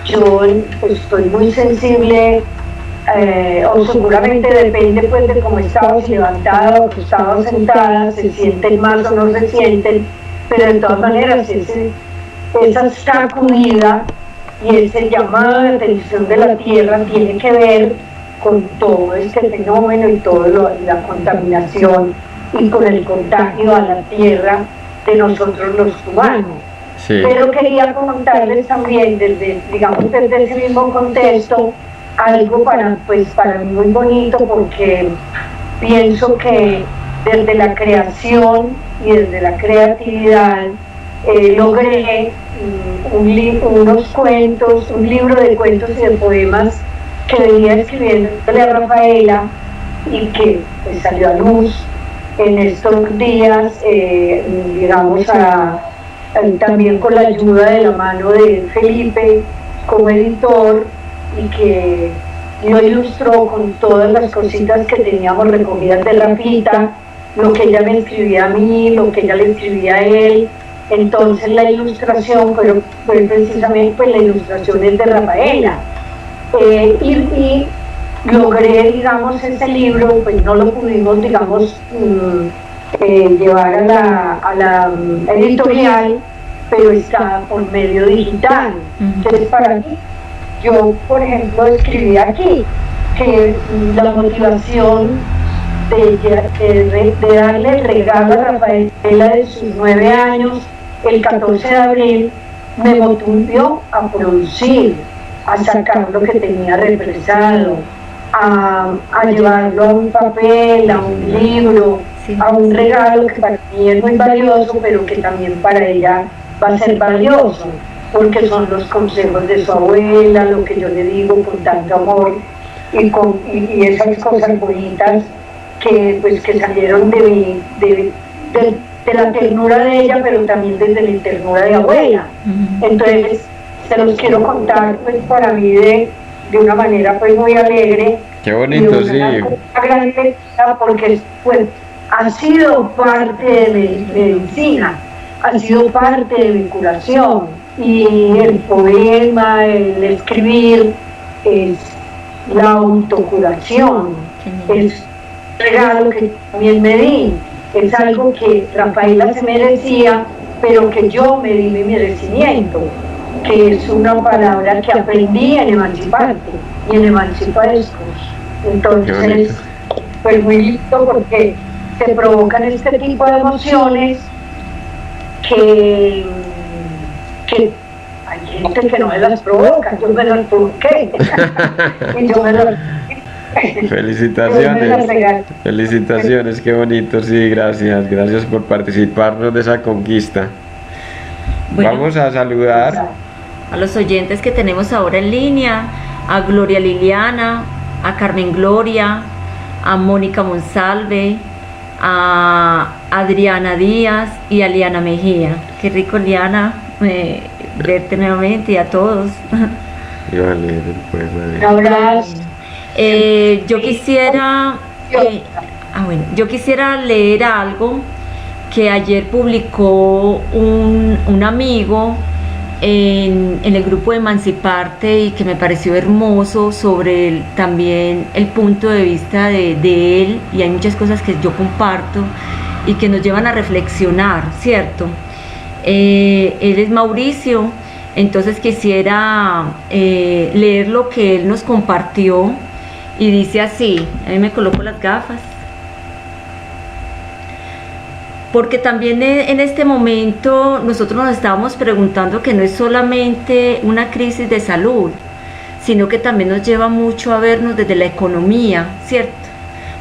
Yo pues, estoy muy sensible, o seguramente depende pues de cómo estabas levantada o estabas sentada, se sienten más o no se sienten, pero de todas maneras esa sacudida y ese llamado de atención de la tierra tiene que ver con todo este fenómeno y toda la contaminación y con el contagio a la tierra de nosotros los humanos. Sí. Pero quería contarles también desde ese mismo contexto algo para mí muy bonito, porque pienso que desde la creación y desde la creatividad logré unos cuentos, un libro de cuentos y de poemas que venía escribiéndole a Rafaela y que pues, salió a luz en estos días, también con la ayuda de la mano de Felipe como editor, y que lo ilustró con todas las cositas que teníamos recogidas de Rafita, lo que ella me escribía a mí, lo que ella le escribía a él. Entonces la ilustración fue precisamente pues, la ilustración es de Rafaela, y logré, digamos, ese libro, pues no lo pudimos, digamos, llevar a la editorial, pero está por medio digital. Entonces para mí, yo por ejemplo escribí aquí que la motivación de darle el regalo a Rafaela de sus 9 años, el 14 de abril, me motivó a producir, a sacar lo que tenía represado, a llevarlo a un papel, a un libro, sí, a un regalo que para mí es muy valioso, pero que también para ella va a ser valioso, porque son los consejos de su abuela, lo que yo le digo con tanto amor y esas cosas bonitas que salieron de la ternura de ella, pero también desde mi ternura de abuela. Entonces se los quiero contar pues para mí de una manera pues muy alegre. Qué bonito, sí. Grande, porque pues ha sido parte de mi medicina, ha sido parte de mi curación, y el poema, el escribir es la autocuración, es un regalo que también me di, es algo que Rafaela se merecía, pero que yo me di mi merecimiento, que es una palabra que aprendí en Emanciparte y en Emancipadescos. Entonces, pues muy lindo, porque se provocan este tipo de emociones que hay gente que no me las provoca, yo me las provoqué. Y yo me las Felicitaciones, qué bonito, sí, gracias por participarnos de esa conquista. Bueno, vamos a saludar a los oyentes que tenemos ahora en línea, a Gloria Liliana, a Carmen Gloria, a Mónica Monsalve, a Adriana Díaz y a Liana Mejía. Qué rico, Liana, verte nuevamente, y a todos. Iba a leer el poema de... Un abrazo. Yo quisiera leer algo que ayer publicó un amigo en el grupo de Emanciparte, y que me pareció hermoso, sobre también el punto de vista de él, y hay muchas cosas que yo comparto y que nos llevan a reflexionar, ¿cierto? Él es Mauricio, Entonces quisiera leer lo que él nos compartió y dice así, ahí me coloco las gafas. Porque también en este momento nosotros nos estábamos preguntando que no es solamente una crisis de salud, sino que también nos lleva mucho a vernos desde la economía, ¿cierto?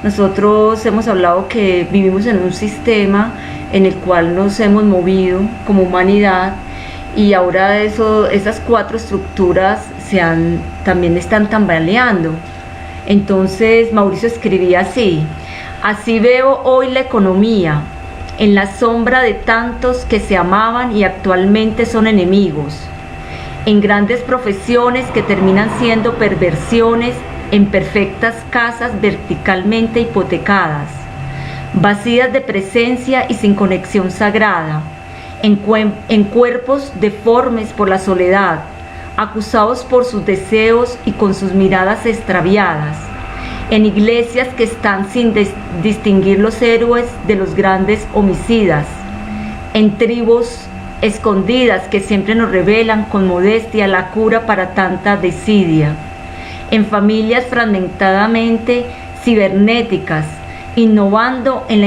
Nosotros hemos hablado que vivimos en un sistema en el cual nos hemos movido como humanidad y ahora esas 4 estructuras también están tambaleando. Entonces Mauricio escribía así: así veo hoy la economía, en la sombra de tantos que se amaban y actualmente son enemigos, en grandes profesiones que terminan siendo perversiones, en perfectas casas verticalmente hipotecadas, vacías de presencia y sin conexión sagrada, en cuerpos deformes por la soledad, acusados por sus deseos y con sus miradas extraviadas, en iglesias que están sin distinguir los héroes de los grandes homicidas, en tribus escondidas que siempre nos revelan con modestia la cura para tanta desidia, en familias fragmentadamente cibernéticas, innovando en la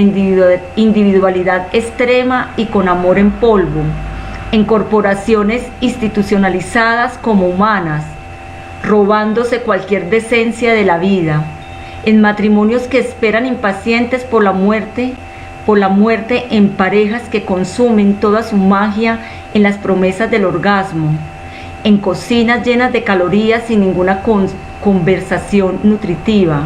individualidad extrema y con amor en polvo, en corporaciones institucionalizadas como humanas, robándose cualquier decencia de la vida, en matrimonios que esperan impacientes por la muerte, en parejas que consumen toda su magia en las promesas del orgasmo, en cocinas llenas de calorías sin ninguna conversación nutritiva,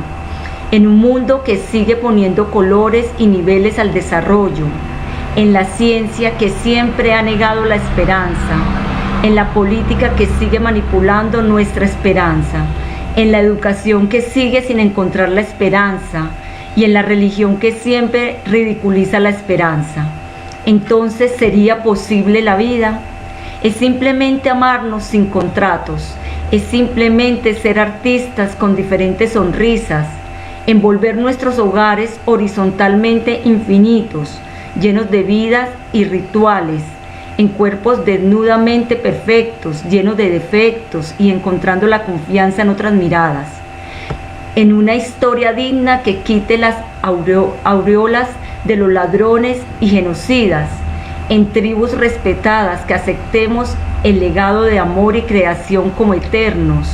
en un mundo que sigue poniendo colores y niveles al desarrollo, en la ciencia que siempre ha negado la esperanza, en la política que sigue manipulando nuestra esperanza, en la educación que sigue sin encontrar la esperanza y en la religión que siempre ridiculiza la esperanza. Entonces, ¿sería posible la vida? Es simplemente amarnos sin contratos, es simplemente ser artistas con diferentes sonrisas, envolver nuestros hogares horizontalmente infinitos, llenos de vidas y rituales, en cuerpos desnudamente perfectos, llenos de defectos y encontrando la confianza en otras miradas, en una historia digna que quite las aureolas de los ladrones y genocidas, en tribus respetadas que aceptemos el legado de amor y creación como eternos,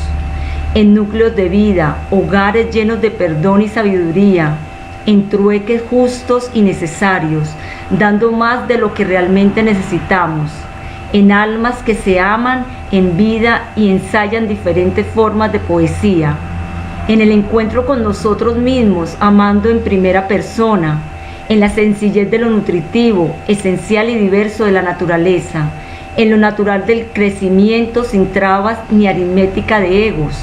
en núcleos de vida, hogares llenos de perdón y sabiduría, en trueques justos y necesarios, dando más de lo que realmente necesitamos, en almas que se aman en vida y ensayan diferentes formas de poesía, en el encuentro con nosotros mismos, amando en primera persona, en la sencillez de lo nutritivo, esencial y diverso de la naturaleza, en lo natural del crecimiento sin trabas ni aritmética de egos,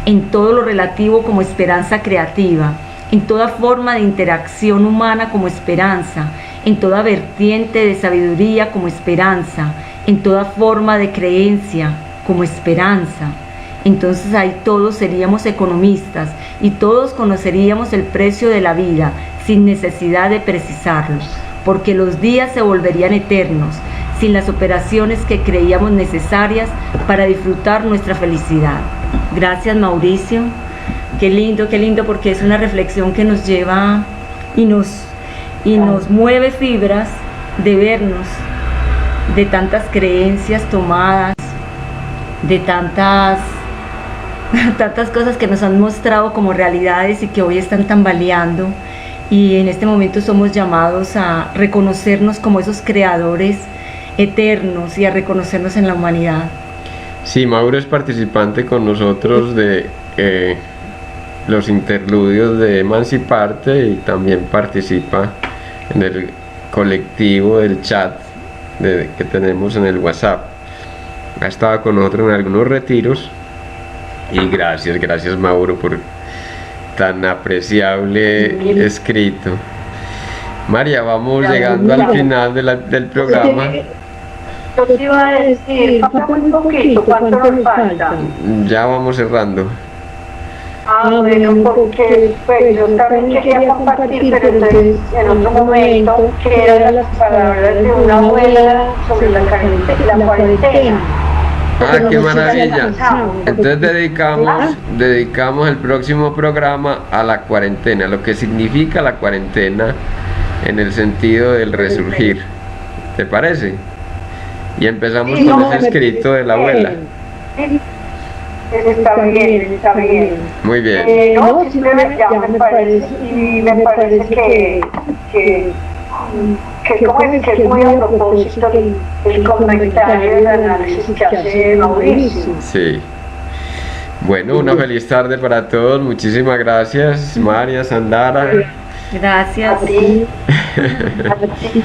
en todo lo relativo como esperanza creativa, en toda forma de interacción humana como esperanza, en toda vertiente de sabiduría como esperanza, en toda forma de creencia como esperanza. Entonces ahí todos seríamos economistas y todos conoceríamos el precio de la vida sin necesidad de precisarlo, porque los días se volverían eternos, sin las operaciones que creíamos necesarias para disfrutar nuestra felicidad. Gracias, Mauricio. Qué lindo, porque es una reflexión que nos lleva y nos mueve fibras de vernos, de tantas creencias tomadas, de tantas cosas que nos han mostrado como realidades y que hoy están tambaleando, y en este momento somos llamados a reconocernos como esos creadores eternos y a reconocernos en la humanidad. Sí, Mauro es participante con nosotros de los interludios de Emanciparte y también participa en el colectivo del chat que tenemos en el WhatsApp. Ha estado con nosotros en algunos retiros y gracias Mauro por tan apreciable escrito. María, vamos llegando al final del programa. Yo te iba a decir, falta muy poquito, ¿cuánto nos falta? Ya vamos cerrando. Bueno, porque pues, yo también quería compartir, pero entonces en otro momento, que eran las palabras de una abuela sobre la cuarentena. Ah, qué no sé si maravilla. alcanzamos. Entonces dedicamos el próximo programa a la cuarentena, lo que significa la cuarentena en el sentido del resurgir. ¿Te parece? Y empezamos Sí, con no, ese me escrito de la abuela. Sí, está bien, está bien. Muy bien. No, simplemente ya me parece, y me parece que como es que es muy a propósito el comentario y el análisis que hace Mauricio. Sí. Bueno, una feliz tarde para todos. Muchísimas gracias, María, Sandara. Gracias. A ti. A ti.